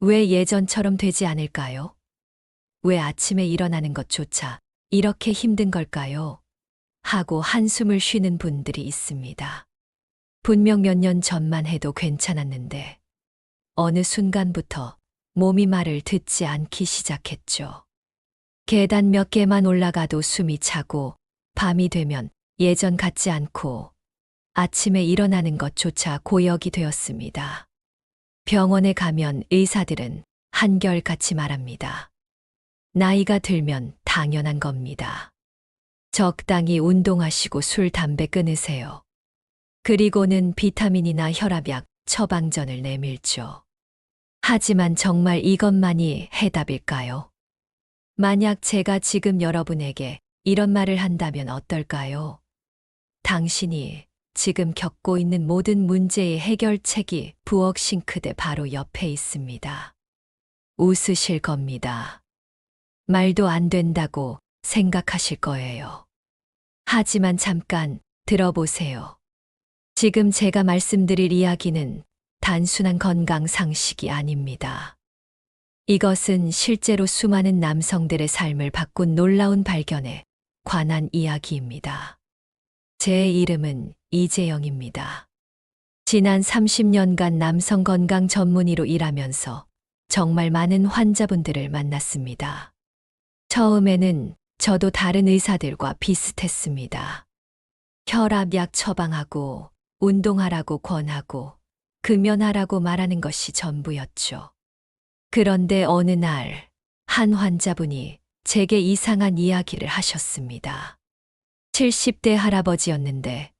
왜 예전처럼 되지 않을까요? 왜 아침에 일어나는 것조차 이렇게 힘든 걸까요? 하고 한숨을 쉬는 분들이 있습니다. 분명 몇 년 전만 해도 괜찮았는데 어느 순간부터 몸이 말을 듣지 않기 시작했죠. 계단 몇 개만 올라가도 숨이 차고 밤이 되면 예전 같지 않고 아침에 일어나는 것조차 고역이 되었습니다. 병원에 가면 의사들은 한결같이 말합니다. 나이가 들면 당연한 겁니다. 적당히 운동하시고 술, 담배 끊으세요. 그리고는 비타민이나 혈압약, 처방전을 내밀죠. 하지만 정말 이것만이 해답일까요? 만약 제가 지금 여러분에게 이런 말을 한다면 어떨까요? 당신이 지금 겪고 있는 모든 문제의 해결책이 부엌 싱크대 바로 옆에 있습니다. 웃으실 겁니다. 말도 안 된다고 생각하실 거예요. 하지만 잠깐 들어보세요. 지금 제가 말씀드릴 이야기는 단순한 건강 상식이 아닙니다. 이것은 실제로 수많은 남성들의 삶을 바꾼 놀라운 발견에 관한 이야기입니다. 제 이름은 이재영입니다. 지난 30년간 남성 건강 전문의로 일하면서 정말 많은 환자분들을 만났습니다. 처음에는 저도 다른 의사들과 비슷했습니다. 혈압약 처방하고 운동하라고 권하고 금연하라고 말하는 것이 전부였죠. 그런데 어느 날 한 환자분이 제게 이상한 이야기를 하셨습니다. 70대 할아버지였는데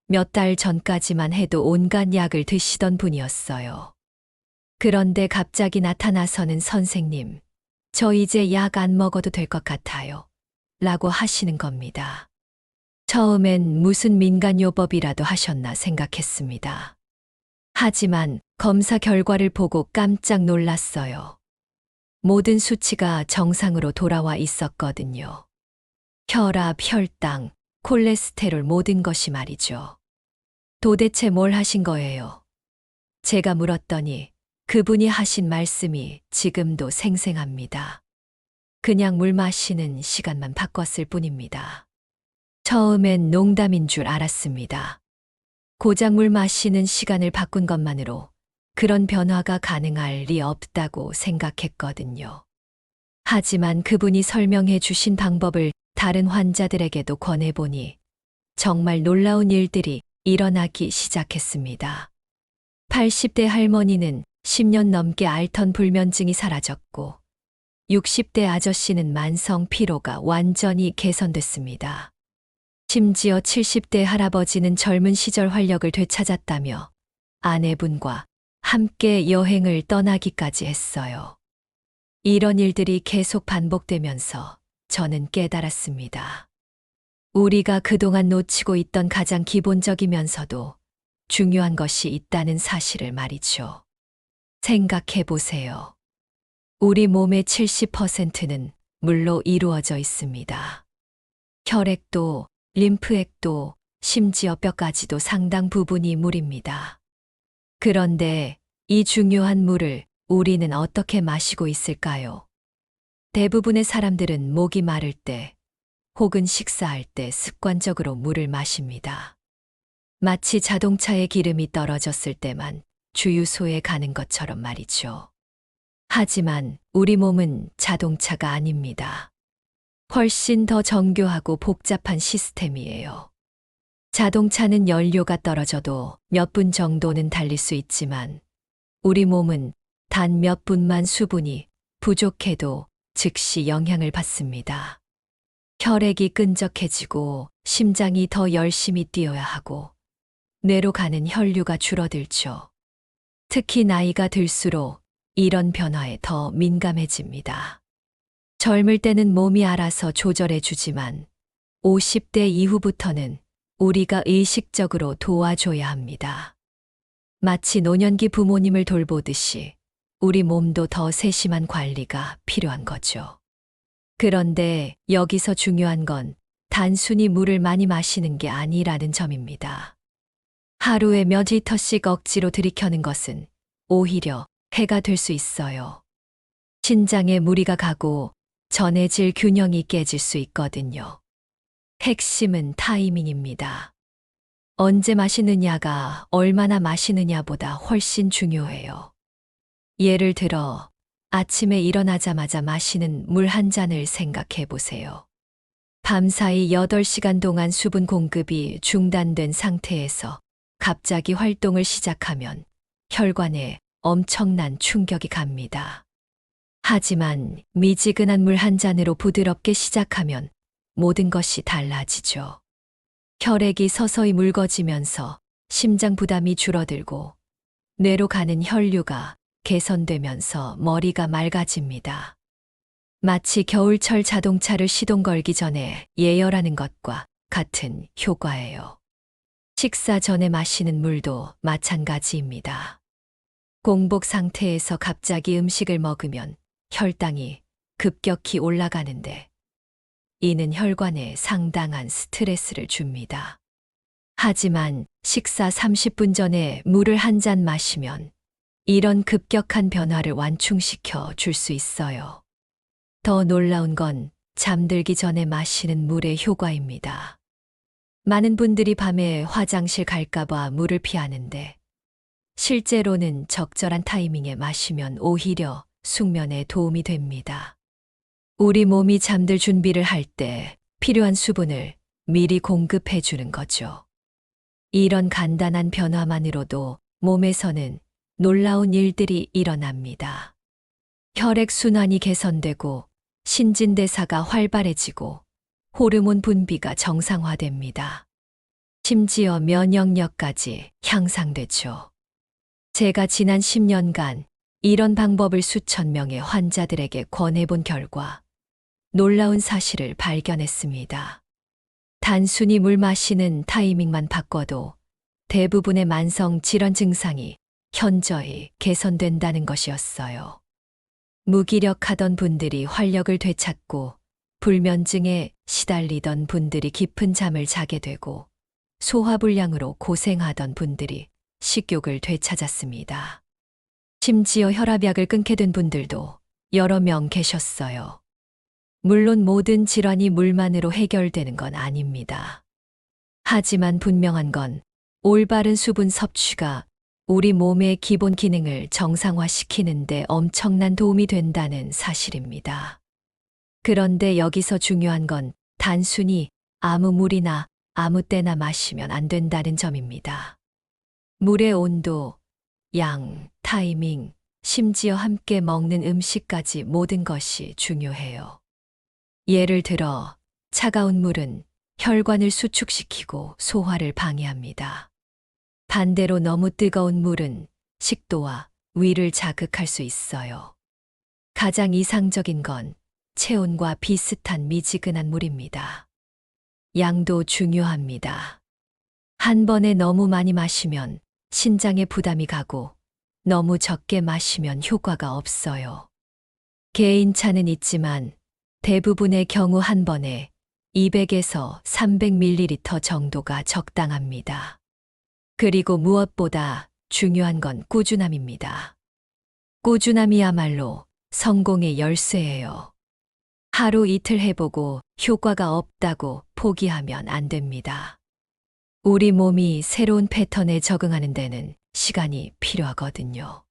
몇 달 전까지만 해도 온갖 약을 드시던 분이었어요. 그런데 갑자기 나타나서는 선생님, 저 이제 약 안 먹어도 될 것 같아요. 라고 하시는 겁니다. 처음엔 무슨 민간요법이라도 하셨나 생각했습니다. 하지만 검사 결과를 보고 깜짝 놀랐어요. 모든 수치가 정상으로 돌아와 있었거든요. 혈압, 혈당, 콜레스테롤 모든 것이 말이죠. 도대체 뭘 하신 거예요? 제가 물었더니 그분이 하신 말씀이 지금도 생생합니다. 그냥 물 마시는 시간만 바꿨을 뿐입니다. 처음엔 농담인 줄 알았습니다. 고작 물 마시는 시간을 바꾼 것만으로 그런 변화가 가능할 리 없다고 생각했거든요. 하지만 그분이 설명해 주신 방법을 다른 환자들에게도 권해보니 정말 놀라운 일들이 일어나기 시작했습니다. 80대 할머니는 10년 넘게 앓던 불면증이 사라졌고 60대 아저씨는 만성 피로가 완전히 개선됐습니다. 심지어 70대 할아버지는 젊은 시절 활력을 되찾았다며 아내분과 함께 여행을 떠나기까지 했어요. 이런 일들이 계속 반복되면서 저는 깨달았습니다. 우리가 그동안 놓치고 있던 가장 기본적이면서도 중요한 것이 있다는 사실을 말이죠. 생각해 보세요. 우리 몸의 70%는 물로 이루어져 있습니다. 혈액도, 림프액도, 심지어 뼈까지도 상당 부분이 물입니다. 그런데 이 중요한 물을 우리는 어떻게 마시고 있을까요? 대부분의 사람들은 목이 마를 때 혹은 식사할 때 습관적으로 물을 마십니다. 마치 자동차에 기름이 떨어졌을 때만 주유소에 가는 것처럼 말이죠. 하지만 우리 몸은 자동차가 아닙니다. 훨씬 더 정교하고 복잡한 시스템이에요. 자동차는 연료가 떨어져도 몇 분 정도는 달릴 수 있지만 우리 몸은 단 몇 분만 수분이 부족해도 즉시 영향을 받습니다. 혈액이 끈적해지고 심장이 더 열심히 뛰어야 하고 뇌로 가는 혈류가 줄어들죠. 특히 나이가 들수록 이런 변화에 더 민감해집니다. 젊을 때는 몸이 알아서 조절해 주지만 50대 이후부터는 우리가 의식적으로 도와줘야 합니다. 마치 노년기 부모님을 돌보듯이 우리 몸도 더 세심한 관리가 필요한 거죠. 그런데 여기서 중요한 건 단순히 물을 많이 마시는 게 아니라는 점입니다. 하루에 몇 리터씩 억지로 들이켜는 것은 오히려 해가 될 수 있어요. 신장에 무리가 가고 전해질 균형이 깨질 수 있거든요. 핵심은 타이밍입니다. 언제 마시느냐가 얼마나 마시느냐보다 훨씬 중요해요. 예를 들어 아침에 일어나자마자 마시는 물 한 잔을 생각해 보세요. 밤사이 8시간 동안 수분 공급이 중단된 상태에서 갑자기 활동을 시작하면 혈관에 엄청난 충격이 갑니다. 하지만 미지근한 물 한 잔으로 부드럽게 시작하면 모든 것이 달라지죠. 혈액이 서서히 묽어지면서 심장 부담이 줄어들고 뇌로 가는 혈류가 개선되면서 머리가 맑아집니다. 마치 겨울철 자동차를 시동 걸기 전에 예열하는 것과 같은 효과예요. 식사 전에 마시는 물도 마찬가지입니다. 공복 상태에서 갑자기 음식을 먹으면 혈당이 급격히 올라가는데 이는 혈관에 상당한 스트레스를 줍니다. 하지만 식사 30분 전에 물을 한 잔 마시면 이런 급격한 변화를 완충시켜 줄 수 있어요. 더 놀라운 건 잠들기 전에 마시는 물의 효과입니다. 많은 분들이 밤에 화장실 갈까봐 물을 피하는데 실제로는 적절한 타이밍에 마시면 오히려 숙면에 도움이 됩니다. 우리 몸이 잠들 준비를 할 때 필요한 수분을 미리 공급해 주는 거죠. 이런 간단한 변화만으로도 몸에서는 놀라운 일들이 일어납니다. 혈액순환이 개선되고 신진대사가 활발해지고 호르몬 분비가 정상화됩니다. 심지어 면역력까지 향상되죠. 제가 지난 10년간 이런 방법을 수천 명의 환자들에게 권해본 결과 놀라운 사실을 발견했습니다. 단순히 물 마시는 타이밍만 바꿔도 대부분의 만성 질환 증상이 현저히 개선된다는 것이었어요. 무기력하던 분들이 활력을 되찾고 불면증에 시달리던 분들이 깊은 잠을 자게 되고 소화불량으로 고생하던 분들이 식욕을 되찾았습니다. 심지어 혈압약을 끊게 된 분들도 여러 명 계셨어요. 물론 모든 질환이 물만으로 해결되는 건 아닙니다. 하지만 분명한 건 올바른 수분 섭취가 우리 몸의 기본 기능을 정상화시키는 데 엄청난 도움이 된다는 사실입니다. 그런데 여기서 중요한 건 단순히 아무 물이나 아무 때나 마시면 안 된다는 점입니다. 물의 온도, 양, 타이밍, 심지어 함께 먹는 음식까지 모든 것이 중요해요. 예를 들어 차가운 물은 혈관을 수축시키고 소화를 방해합니다. 반대로 너무 뜨거운 물은 식도와 위를 자극할 수 있어요. 가장 이상적인 건 체온과 비슷한 미지근한 물입니다. 양도 중요합니다. 한 번에 너무 많이 마시면 신장에 부담이 가고 너무 적게 마시면 효과가 없어요. 개인차는 있지만 대부분의 경우 한 번에 200에서 300ml 정도가 적당합니다. 그리고 무엇보다 중요한 건 꾸준함입니다. 꾸준함이야말로 성공의 열쇠예요. 하루 이틀 해보고 효과가 없다고 포기하면 안 됩니다. 우리 몸이 새로운 패턴에 적응하는 데는 시간이 필요하거든요.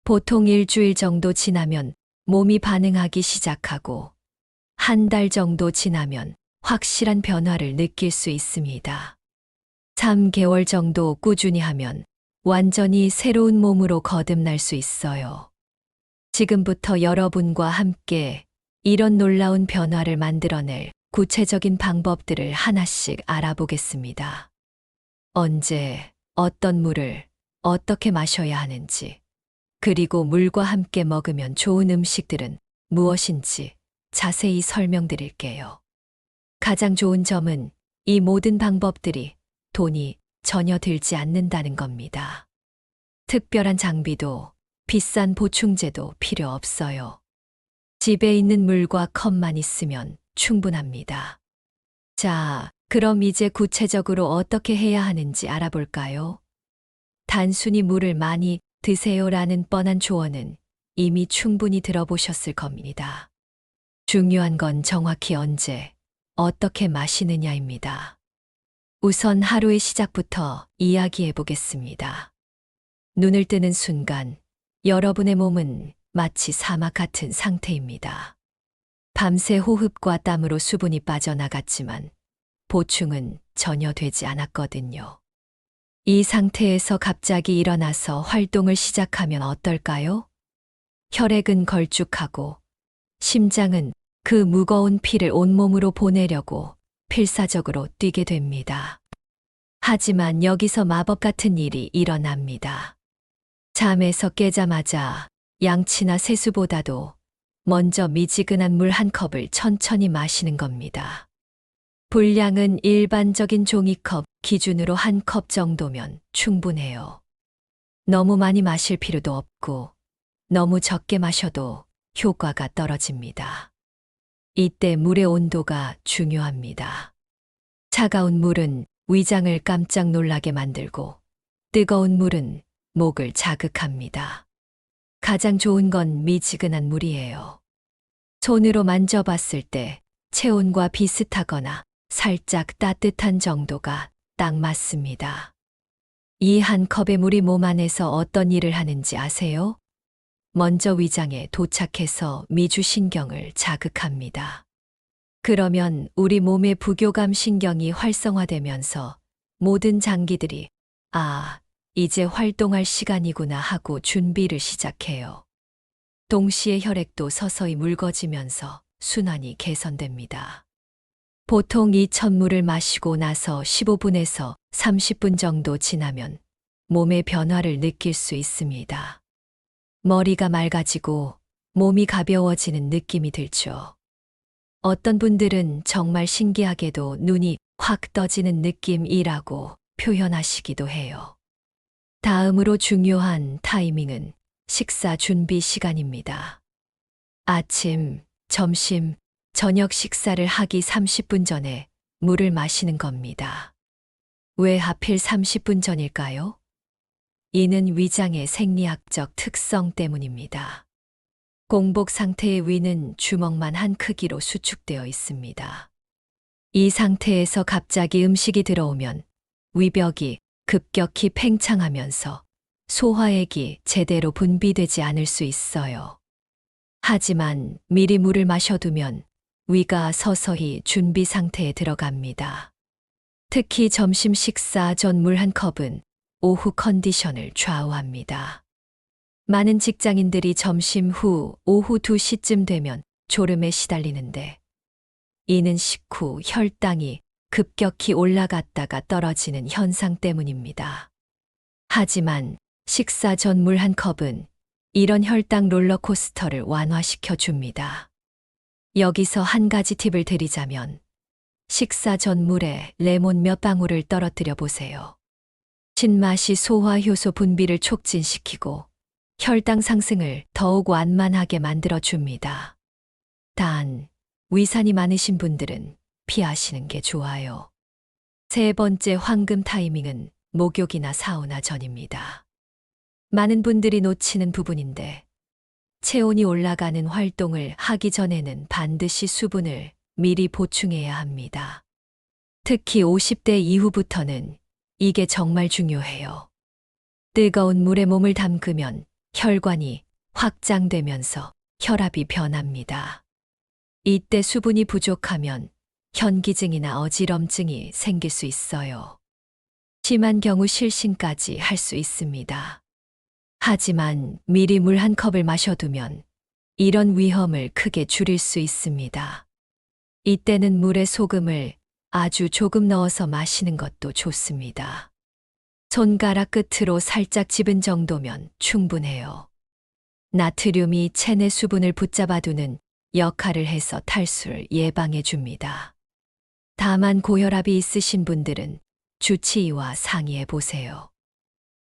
보통 일주일 정도 지나면 몸이 반응하기 시작하고 한 달 정도 지나면 확실한 변화를 느낄 수 있습니다. 3개월 정도 꾸준히 하면 완전히 새로운 몸으로 거듭날 수 있어요. 지금부터 여러분과 함께 이런 놀라운 변화를 만들어낼 구체적인 방법들을 하나씩 알아보겠습니다. 언제, 어떤 물을 어떻게 마셔야 하는지, 그리고 물과 함께 먹으면 좋은 음식들은 무엇인지 자세히 설명드릴게요. 가장 좋은 점은 이 모든 방법들이 돈이 전혀 들지 않는다는 겁니다. 특별한 장비도 비싼 보충제도 필요 없어요. 집에 있는 물과 컵만 있으면 충분합니다. 자, 그럼 이제 구체적으로 어떻게 해야 하는지 알아볼까요? 단순히 물을 많이 드세요라는 뻔한 조언은 이미 충분히 들어보셨을 겁니다. 중요한 건 정확히 언제, 어떻게 마시느냐입니다. 우선 하루의 시작부터 이야기해 보겠습니다. 눈을 뜨는 순간 여러분의 몸은 마치 사막 같은 상태입니다. 밤새 호흡과 땀으로 수분이 빠져나갔지만 보충은 전혀 되지 않았거든요. 이 상태에서 갑자기 일어나서 활동을 시작하면 어떨까요? 혈액은 걸쭉하고 심장은 그 무거운 피를 온몸으로 보내려고 필사적으로 뛰게 됩니다. 하지만 여기서 마법 같은 일이 일어납니다. 잠에서 깨자마자 양치나 세수보다도 먼저 미지근한 물 한 컵을 천천히 마시는 겁니다. 분량은 일반적인 종이컵 기준으로 한 컵 정도면 충분해요. 너무 많이 마실 필요도 없고 너무 적게 마셔도 효과가 떨어집니다. 이때 물의 온도가 중요합니다. 차가운 물은 위장을 깜짝 놀라게 만들고 뜨거운 물은 목을 자극합니다. 가장 좋은 건 미지근한 물이에요. 손으로 만져봤을 때 체온과 비슷하거나 살짝 따뜻한 정도가 딱 맞습니다. 이 한 컵의 물이 몸 안에서 어떤 일을 하는지 아세요? 먼저 위장에 도착해서 미주신경을 자극합니다. 그러면 우리 몸의 부교감 신경이 활성화되면서 모든 장기들이 이제 활동할 시간이구나 하고 준비를 시작해요. 동시에 혈액도 서서히 묽어지면서 순환이 개선됩니다. 보통 이 찬물을 마시고 나서 15분에서 30분 정도 지나면 몸의 변화를 느낄 수 있습니다. 머리가 맑아지고 몸이 가벼워지는 느낌이 들죠. 어떤 분들은 정말 신기하게도 눈이 확 떠지는 느낌이라고 표현하시기도 해요. 다음으로 중요한 타이밍은 식사 준비 시간입니다. 아침, 점심, 저녁 식사를 하기 30분 전에 물을 마시는 겁니다. 왜 하필 30분 전일까요? 이는 위장의 생리학적 특성 때문입니다. 공복 상태의 위는 주먹만 한 크기로 수축되어 있습니다. 이 상태에서 갑자기 음식이 들어오면 위벽이 급격히 팽창하면서 소화액이 제대로 분비되지 않을 수 있어요. 하지만 미리 물을 마셔두면 위가 서서히 준비 상태에 들어갑니다. 특히 점심 식사 전 물 한 컵은 오후 컨디션을 좌우합니다. 많은 직장인들이 점심 후 오후 2시쯤 되면 졸음에 시달리는데 이는 식후 혈당이 급격히 올라갔다가 떨어지는 현상 때문입니다. 하지만 식사 전 물 한 컵은 이런 혈당 롤러코스터를 완화시켜 줍니다. 여기서 한 가지 팁을 드리자면 식사 전 물에 레몬 몇 방울을 떨어뜨려 보세요. 신맛이 소화 효소 분비를 촉진시키고 혈당 상승을 더욱 완만하게 만들어 줍니다. 단, 위산이 많으신 분들은 피하시는 게 좋아요. 세 번째 황금 타이밍은 목욕이나 사우나 전입니다. 많은 분들이 놓치는 부분인데 체온이 올라가는 활동을 하기 전에는 반드시 수분을 미리 보충해야 합니다. 특히 50대 이후부터는 이게 정말 중요해요. 뜨거운 물에 몸을 담그면 혈관이 확장되면서 혈압이 변합니다. 이때 수분이 부족하면 현기증이나 어지럼증이 생길 수 있어요. 심한 경우 실신까지 할 수 있습니다. 하지만 미리 물 한 컵을 마셔두면 이런 위험을 크게 줄일 수 있습니다. 이때는 물에 소금을 아주 조금 넣어서 마시는 것도 좋습니다. 손가락 끝으로 살짝 집은 정도면 충분해요. 나트륨이 체내 수분을 붙잡아두는 역할을 해서 탈수를 예방해 줍니다. 다만 고혈압이 있으신 분들은 주치의와 상의해 보세요.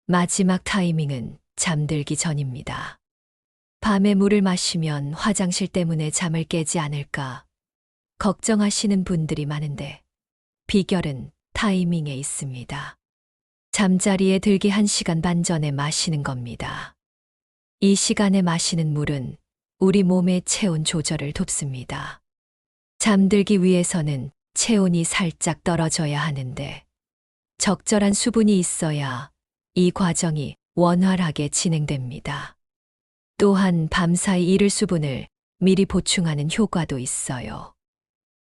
마지막 타이밍은 잠들기 전입니다. 밤에 물을 마시면 화장실 때문에 잠을 깨지 않을까 걱정하시는 분들이 많은데 비결은 타이밍에 있습니다. 잠자리에 들기 1시간 반 전에 마시는 겁니다. 이 시간에 마시는 물은 우리 몸의 체온 조절을 돕습니다. 잠들기 위해서는 체온이 살짝 떨어져야 하는데 적절한 수분이 있어야 이 과정이 원활하게 진행됩니다. 또한 밤사이 잃을 수분을 미리 보충하는 효과도 있어요.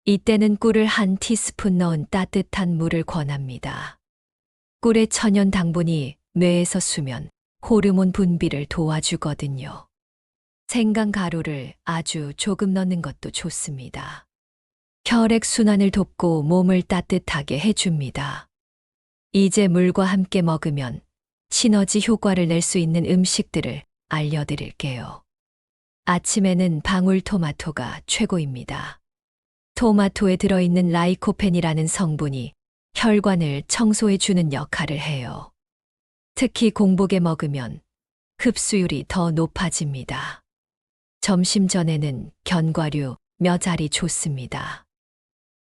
이때는 꿀을 1티스푼 넣은 따뜻한 물을 권합니다. 꿀의 천연 당분이 뇌에서 수면, 호르몬 분비를 도와주거든요. 생강가루를 아주 조금 넣는 것도 좋습니다. 혈액순환을 돕고 몸을 따뜻하게 해줍니다. 이제 물과 함께 먹으면 시너지 효과를 낼 수 있는 음식들을 알려드릴게요. 아침에는 방울토마토가 최고입니다. 토마토에 들어있는 라이코펜이라는 성분이 혈관을 청소해주는 역할을 해요. 특히 공복에 먹으면 흡수율이 더 높아집니다. 점심 전에는 견과류 몇 알이 좋습니다.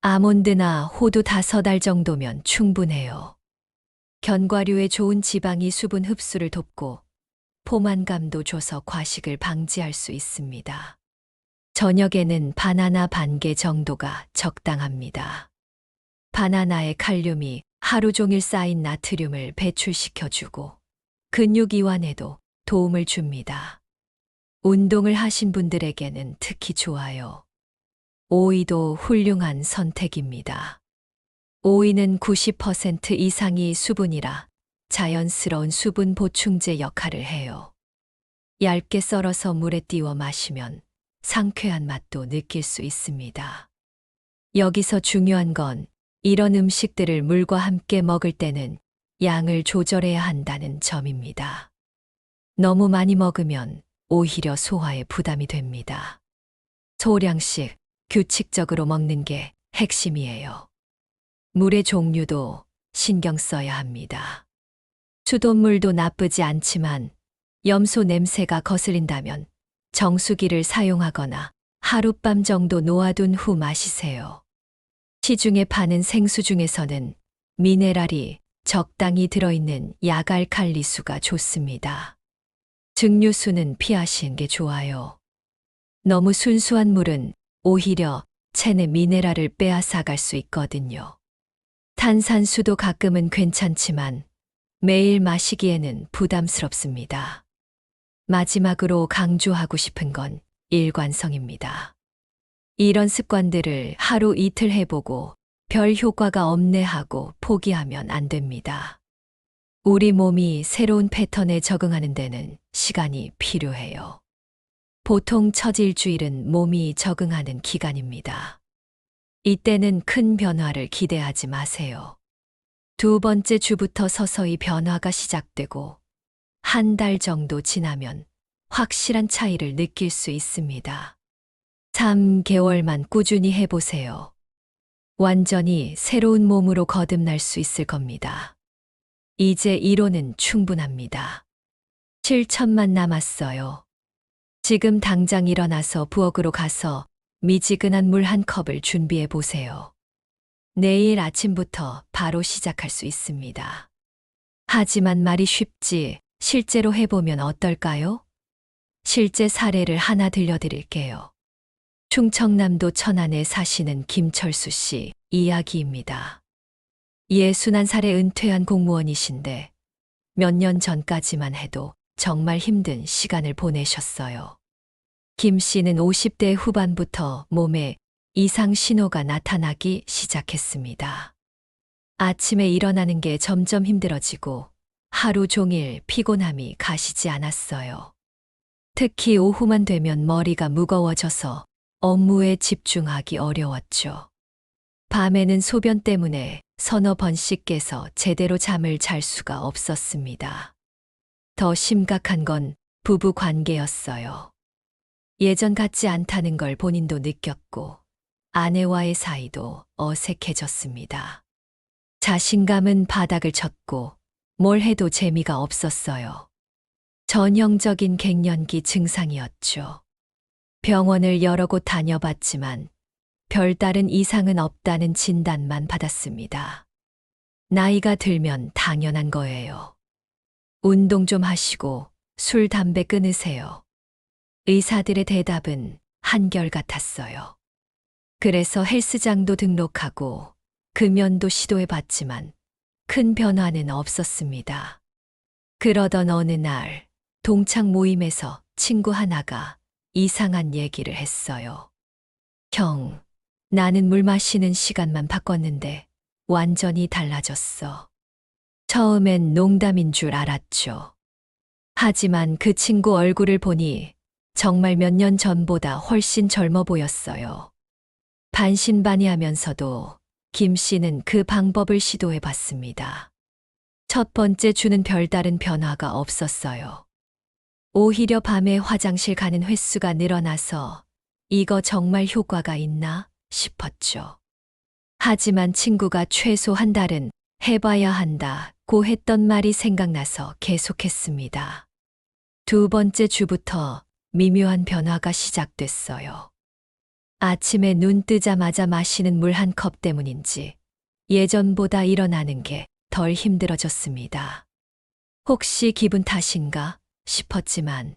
아몬드나 호두 5알 정도면 충분해요. 견과류의 좋은 지방이 수분 흡수를 돕고 포만감도 줘서 과식을 방지할 수 있습니다. 저녁에는 바나나 반 개 정도가 적당합니다. 바나나의 칼륨이 하루 종일 쌓인 나트륨을 배출시켜주고 근육 이완에도 도움을 줍니다. 운동을 하신 분들에게는 특히 좋아요. 오이도 훌륭한 선택입니다. 오이는 90% 이상이 수분이라 자연스러운 수분 보충제 역할을 해요. 얇게 썰어서 물에 띄워 마시면 상쾌한 맛도 느낄 수 있습니다. 여기서 중요한 건 이런 음식들을 물과 함께 먹을 때는 양을 조절해야 한다는 점입니다. 너무 많이 먹으면 오히려 소화에 부담이 됩니다. 소량씩 규칙적으로 먹는 게 핵심이에요. 물의 종류도 신경 써야 합니다. 수돗물도 나쁘지 않지만 염소 냄새가 거슬린다면 정수기를 사용하거나 하룻밤 정도 놓아둔 후 마시세요. 시중에 파는 생수 중에서는 미네랄이 적당히 들어있는 야갈칼리수가 좋습니다. 증류수는 피하시는 게 좋아요. 너무 순수한 물은 오히려 체내 미네랄을 빼앗아갈 수 있거든요. 탄산수도 가끔은 괜찮지만 매일 마시기에는 부담스럽습니다. 마지막으로 강조하고 싶은 건 일관성입니다. 이런 습관들을 하루 이틀 해보고 별 효과가 없네 하고 포기하면 안 됩니다. 우리 몸이 새로운 패턴에 적응하는 데는 시간이 필요해요. 보통 첫 일주일은 몸이 적응하는 기간입니다. 이때는 큰 변화를 기대하지 마세요. 두 번째 주부터 서서히 변화가 시작되고 한 달 정도 지나면 확실한 차이를 느낄 수 있습니다. 3개월만 꾸준히 해보세요. 완전히 새로운 몸으로 거듭날 수 있을 겁니다. 이제 이론은 충분합니다. 7천만 남았어요. 지금 당장 일어나서 부엌으로 가서 미지근한 물 1컵을 준비해 보세요. 내일 아침부터 바로 시작할 수 있습니다. 하지만 말이 쉽지 실제로 해보면 어떨까요? 실제 사례를 하나 들려드릴게요. 충청남도 천안에 사시는 김철수 씨 이야기입니다. 61살에 은퇴한 공무원이신데 몇 년 전까지만 해도 정말 힘든 시간을 보내셨어요. 김 씨는 50대 후반부터 몸에 이상 신호가 나타나기 시작했습니다. 아침에 일어나는 게 점점 힘들어지고 하루 종일 피곤함이 가시지 않았어요. 특히 오후만 되면 머리가 무거워져서 업무에 집중하기 어려웠죠. 밤에는 소변 때문에 서너 번씩 깨서 제대로 잠을 잘 수가 없었습니다. 더 심각한 건 부부 관계였어요. 예전 같지 않다는 걸 본인도 느꼈고 아내와의 사이도 어색해졌습니다. 자신감은 바닥을 쳤고 뭘 해도 재미가 없었어요. 전형적인 갱년기 증상이었죠. 병원을 여러 곳 다녀봤지만 별다른 이상은 없다는 진단만 받았습니다. 나이가 들면 당연한 거예요. 운동 좀 하시고 술, 담배 끊으세요. 의사들의 대답은 한결같았어요. 그래서 헬스장도 등록하고 금연도 시도해 봤지만 큰 변화는 없었습니다. 그러던 어느 날 동창 모임에서 친구 하나가 이상한 얘기를 했어요. 형, 나는 물 마시는 시간만 바꿨는데 완전히 달라졌어. 처음엔 농담인 줄 알았죠. 하지만 그 친구 얼굴을 보니 정말 몇 년 전보다 훨씬 젊어 보였어요. 반신반의하면서도 김 씨는 그 방법을 시도해 봤습니다. 첫 번째 주는 별다른 변화가 없었어요. 오히려 밤에 화장실 가는 횟수가 늘어나서 이거 정말 효과가 있나 싶었죠. 하지만 친구가 최소 한 달은 해봐야 한다고 했던 말이 생각나서 계속했습니다. 두 번째 주부터 미묘한 변화가 시작됐어요. 아침에 눈 뜨자마자 마시는 물 한 컵 때문인지 예전보다 일어나는 게 덜 힘들어졌습니다. 혹시 기분 탓인가 싶었지만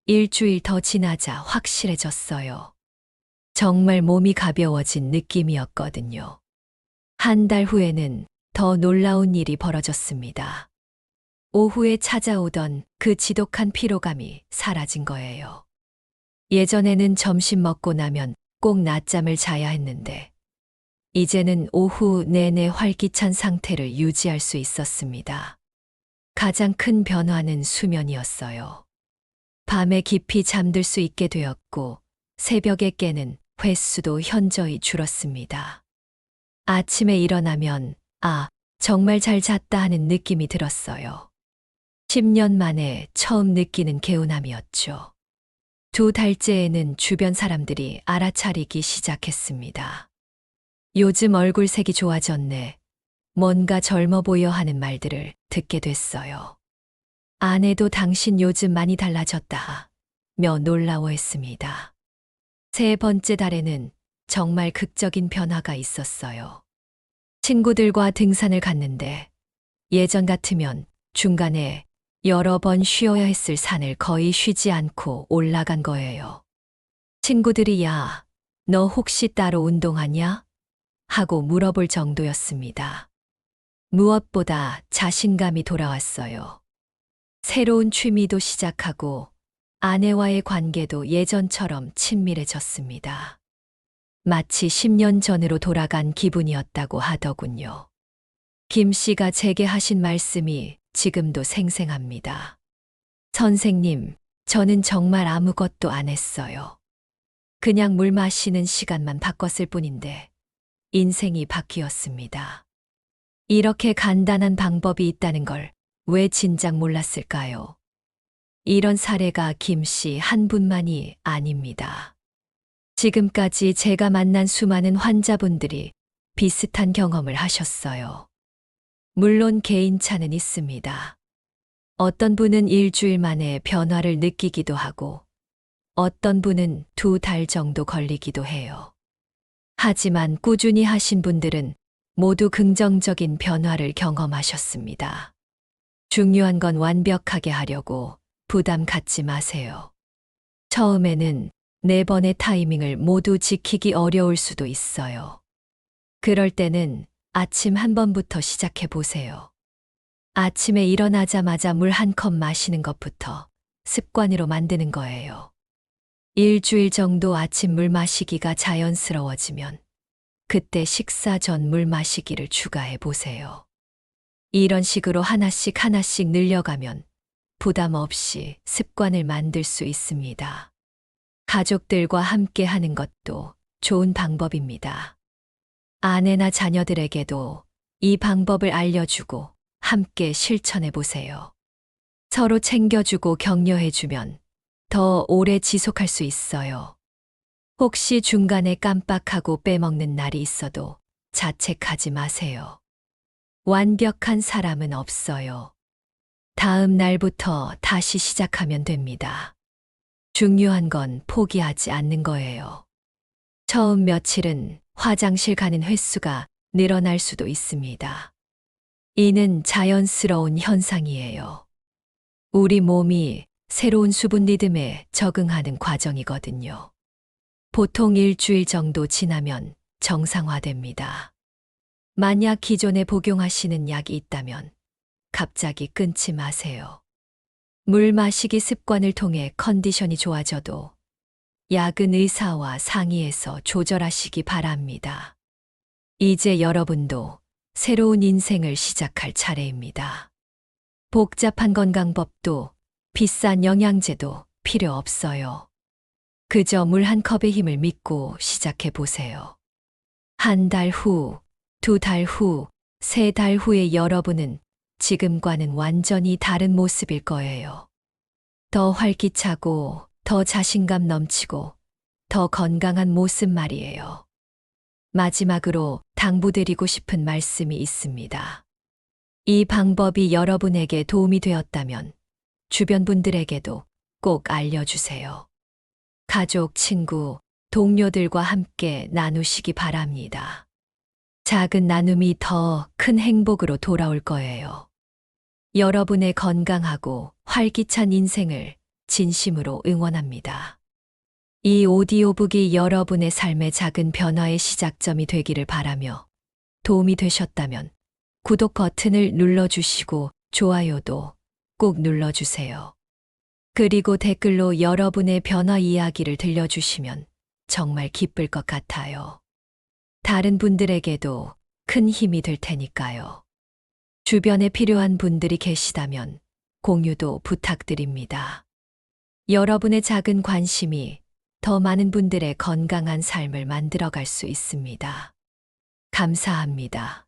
일주일 더 지나자 확실해졌어요. 정말 몸이 가벼워진 느낌이었거든요. 한 달 후에는 더 놀라운 일이 벌어졌습니다. 오후에 찾아오던 그 지독한 피로감이 사라진 거예요. 예전에는 점심 먹고 나면 꼭 낮잠을 자야 했는데 이제는 오후 내내 활기찬 상태를 유지할 수 있었습니다. 가장 큰 변화는 수면이었어요. 밤에 깊이 잠들 수 있게 되었고 새벽에 깨는 횟수도 현저히 줄었습니다. 아침에 일어나면 정말 잘 잤다 하는 느낌이 들었어요. 10년 만에 처음 느끼는 개운함이었죠. 두 달째에는 주변 사람들이 알아차리기 시작했습니다. 요즘 얼굴색이 좋아졌네. 뭔가 젊어 보여 하는 말들을 듣게 됐어요. 아내도 당신 요즘 많이 달라졌다 며 놀라워했습니다. 세 번째 달에는 정말 극적인 변화가 있었어요. 친구들과 등산을 갔는데 예전 같으면 중간에 여러 번 쉬어야 했을 산을 거의 쉬지 않고 올라간 거예요. 친구들이 야, 너 혹시 따로 운동하냐? 하고 물어볼 정도였습니다. 무엇보다 자신감이 돌아왔어요. 새로운 취미도 시작하고 아내와의 관계도 예전처럼 친밀해졌습니다. 마치 10년 전으로 돌아간 기분이었다고 하더군요. 김 씨가 제게 하신 말씀이 지금도 생생합니다. 선생님, 저는 정말 아무것도 안 했어요. 그냥 물 마시는 시간만 바꿨을 뿐인데 인생이 바뀌었습니다. 이렇게 간단한 방법이 있다는 걸 왜 진작 몰랐을까요? 이런 사례가 김 씨 한 분만이 아닙니다. 지금까지 제가 만난 수많은 환자분들이 비슷한 경험을 하셨어요. 물론 개인차는 있습니다. 어떤 분은 일주일 만에 변화를 느끼기도 하고 어떤 분은 2달 정도 걸리기도 해요. 하지만 꾸준히 하신 분들은 모두 긍정적인 변화를 경험하셨습니다. 중요한 건 완벽하게 하려고 부담 갖지 마세요. 처음에는 4번의 타이밍을 모두 지키기 어려울 수도 있어요. 그럴 때는 아침 1번부터 시작해 보세요. 아침에 일어나자마자 물 한 컵 마시는 것부터 습관으로 만드는 거예요. 일주일 정도 아침 물 마시기가 자연스러워지면 그때 식사 전 물 마시기를 추가해 보세요. 이런 식으로 하나씩 늘려가면 부담 없이 습관을 만들 수 있습니다. 가족들과 함께 하는 것도 좋은 방법입니다. 아내나 자녀들에게도 이 방법을 알려주고 함께 실천해 보세요. 서로 챙겨주고 격려해주면 더 오래 지속할 수 있어요. 혹시 중간에 깜빡하고 빼먹는 날이 있어도 자책하지 마세요. 완벽한 사람은 없어요. 다음 날부터 다시 시작하면 됩니다. 중요한 건 포기하지 않는 거예요. 처음 며칠은 화장실 가는 횟수가 늘어날 수도 있습니다. 이는 자연스러운 현상이에요. 우리 몸이 새로운 수분 리듬에 적응하는 과정이거든요. 보통 일주일 정도 지나면 정상화됩니다. 만약 기존에 복용하시는 약이 있다면 갑자기 끊지 마세요. 물 마시기 습관을 통해 컨디션이 좋아져도 약은 의사와 상의해서 조절하시기 바랍니다. 이제 여러분도 새로운 인생을 시작할 차례입니다. 복잡한 건강법도 비싼 영양제도 필요 없어요. 그저 물 한 컵의 힘을 믿고 시작해 보세요. 한 달 후, 두 달 후, 세 달 후에 여러분은 지금과는 완전히 다른 모습일 거예요. 더 활기차고, 더 자신감 넘치고, 더 건강한 모습 말이에요. 마지막으로 당부드리고 싶은 말씀이 있습니다. 이 방법이 여러분에게 도움이 되었다면 주변 분들에게도 꼭 알려주세요. 가족, 친구, 동료들과 함께 나누시기 바랍니다. 작은 나눔이 더 큰 행복으로 돌아올 거예요. 여러분의 건강하고 활기찬 인생을 진심으로 응원합니다. 이 오디오북이 여러분의 삶의 작은 변화의 시작점이 되기를 바라며 도움이 되셨다면 구독 버튼을 눌러주시고 좋아요도 꼭 눌러주세요. 그리고 댓글로 여러분의 변화 이야기를 들려주시면 정말 기쁠 것 같아요. 다른 분들에게도 큰 힘이 될 테니까요. 주변에 필요한 분들이 계시다면 공유도 부탁드립니다. 여러분의 작은 관심이 더 많은 분들의 건강한 삶을 만들어갈 수 있습니다. 감사합니다.